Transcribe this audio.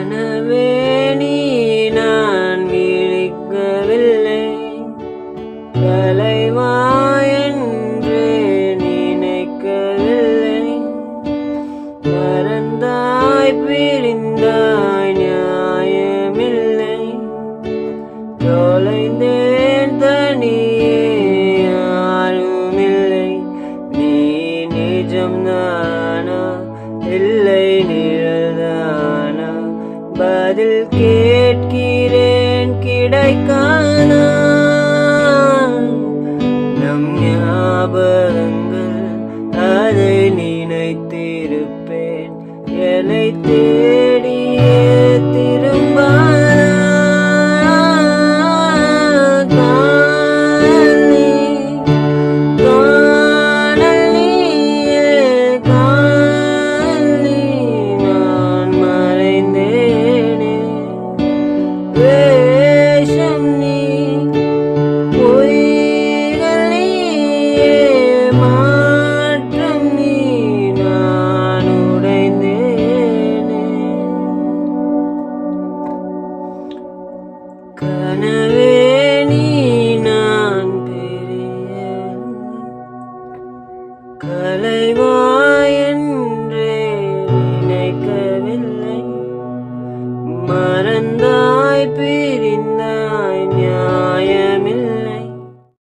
கனவே நீ நான் விழிக்கவில்லை கலைவாயென்று நினைக்கவில்லை மறந்தாய் பிரிந்தாய் நியாயமில்லை தொலைந்தேன் தனியே யாருமில்லை நீ நிஜம்தானா இல்லை நிழல்தானா பதில் கேட்கிறேன் கிடைக்காத